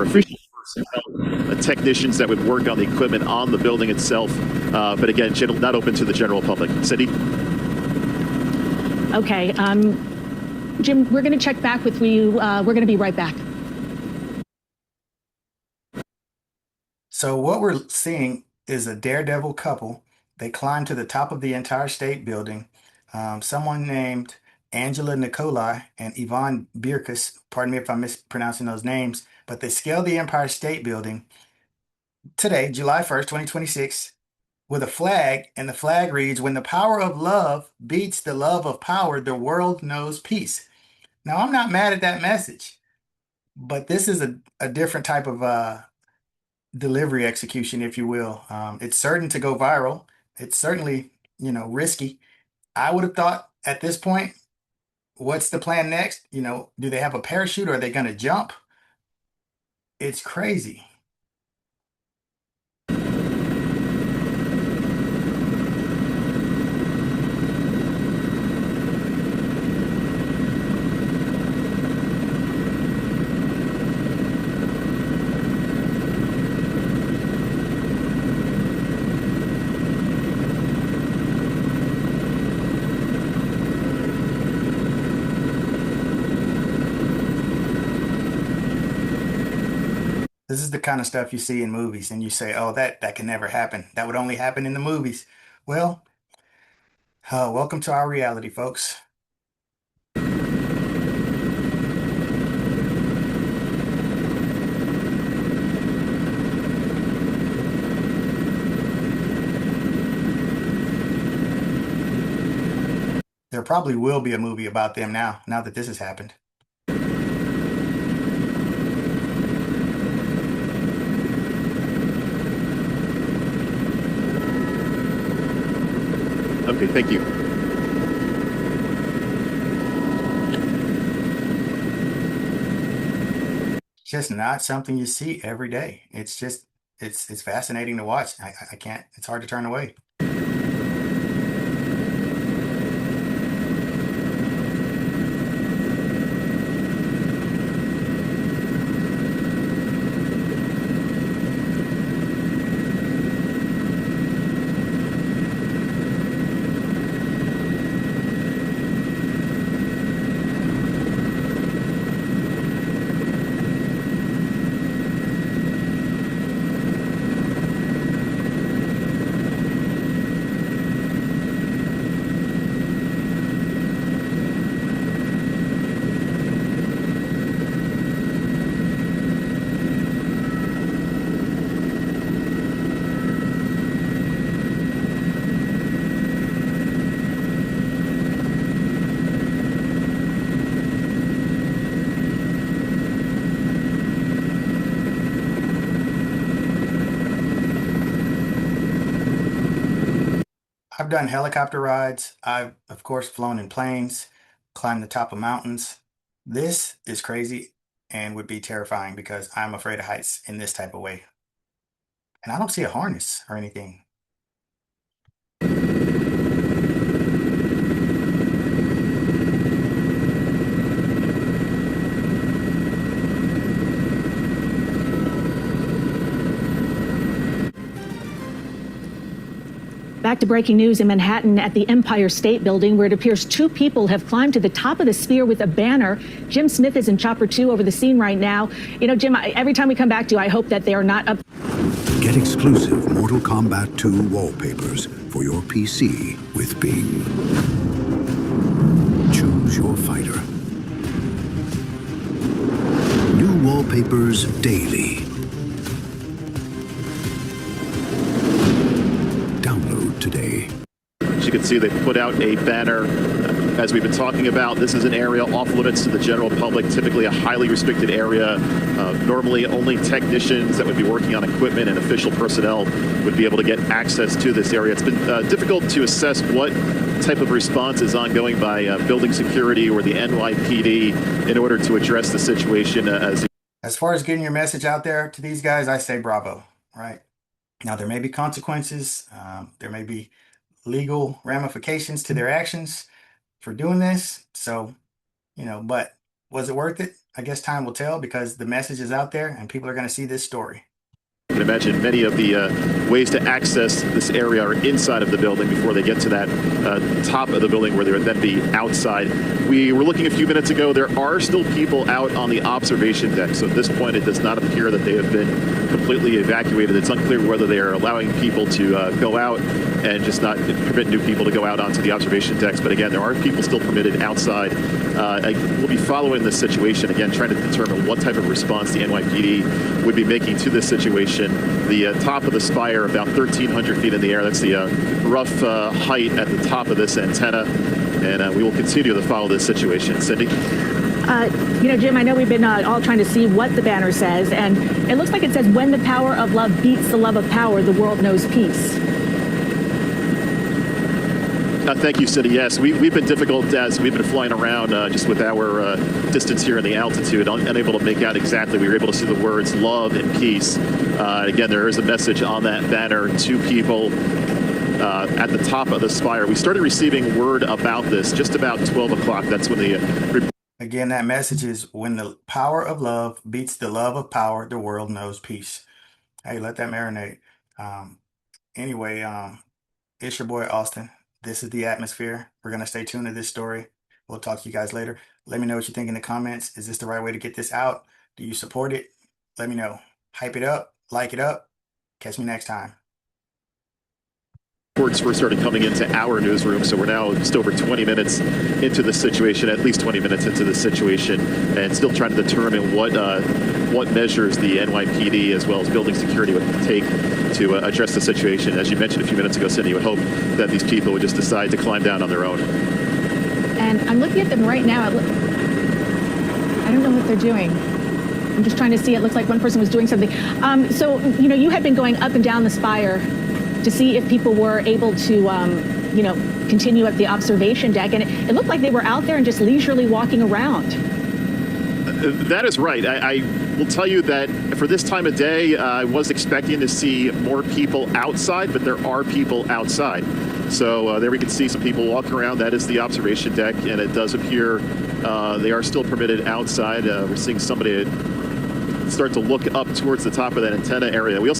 official personnel, technicians that would work on the equipment on the building itself. But again, not open to the general public. Cindy? Okay. Jim, we're going to check back with you. We're going to be right back. So what we're seeing is a daredevil couple. They climbed to the top of the Empire State Building. Someone named Angela Nikolai and Yvonne Birkus, pardon me if I'm mispronouncing those names, but they scaled the Empire State Building today, July 1st, 2026, with a flag, and the flag reads, "When the power of love beats the love of power, the world knows peace." Now, I'm not mad at that message, but this is a different type of delivery execution, if you will. It's certain to go viral. It's certainly, risky. I would have thought at this point, what's the plan next? Do they have a parachute or are they going to jump? It's crazy. This is the kind of stuff you see in movies and you say, oh, that can never happen. That would only happen in the movies. Well, welcome to our reality, folks. There probably will be a movie about them now that this has happened. Okay, thank you. Just not something you see every day. It's just, it's fascinating to watch. I can't, it's hard to turn away. I've done helicopter rides. I've, of course, flown in planes, climbed the top of mountains. This is crazy and would be terrifying because I'm afraid of heights in this type of way. And I don't see a harness or anything. Back to breaking news in Manhattan at the Empire State Building, where it appears two people have climbed to the top of the spire with a banner. Jim Smith is in Chopper 2 over the scene right now. Jim, every time we come back to you, I hope that they are not up. Get exclusive Mortal Kombat 2 wallpapers for your PC with Bing. Choose your fighter. New wallpapers daily. Download today. As you can see, they put out a banner. As we've been talking about, this is an area off limits to the general public, typically a highly restricted area. Normally, only technicians that would be working on equipment and official personnel would be able to get access to this area. It's been difficult to assess what type of response is ongoing by building security or the NYPD in order to address the situation. As far as getting your message out there to these guys, I say bravo, right? Now, there may be consequences. There may be legal ramifications to their actions for doing this. So, but was it worth it? I guess time will tell because the message is out there and people are going to see this story. I can imagine many of the ways to access this area are inside of the building before they get to that top of the building where they would then be outside. We were looking a few minutes ago. There are still people out on the observation deck. So at this point, it does not appear that they have been completely evacuated. It's unclear whether they are allowing people to go out and just not permit new people to go out onto the observation decks. But again, there are people still permitted outside. We'll be following this situation, again, trying to determine what type of response the NYPD would be making to this situation. The top of the spire, about 1,300 feet in the air. That's the rough height at the top of this antenna. And we will continue to follow this situation. Cindy? Jim, I know we've been all trying to see what the banner says, and it looks like it says, when the power of love beats the love of power, the world knows peace. Thank you, Cindy. Yes, we've been difficult as we've been flying around just with our distance here and the altitude, unable to make out exactly. We were able to see the words love and peace. Again, there is a message on that banner to people at the top of the spire. We started receiving word about this just about 12 o'clock. That's when the Again, that message is when the power of love beats the love of power, the world knows peace. Hey, let that marinate. Anyway, it's your boy Austin. This is The Atmosphere. We're going to stay tuned to this story. We'll talk to you guys later. Let me know what you think in the comments. Is this the right way to get this out? Do you support it? Let me know. Hype it up. Like it up. Catch me next time. Reports first started coming into our newsroom, so we're now just over 20 minutes into the situation, at least 20 minutes into the situation, and still trying to determine what measures the NYPD as well as building security would take to address the situation. As you mentioned a few minutes ago, Cindy, you would hope that these people would just decide to climb down on their own. And I'm looking at them right now. I don't know what they're doing. I'm just trying to see. It looks like one person was doing something. So, you had been going up and down the spire to see if people were able to, continue at the observation deck. And it looked like they were out there and just leisurely walking around. That is right. I will tell you that for this time of day, I was expecting to see more people outside, but there are people outside. So there we can see some people walking around. That is the observation deck, and it does appear they are still permitted outside. We're seeing somebody start to look up towards the top of that antenna area. We also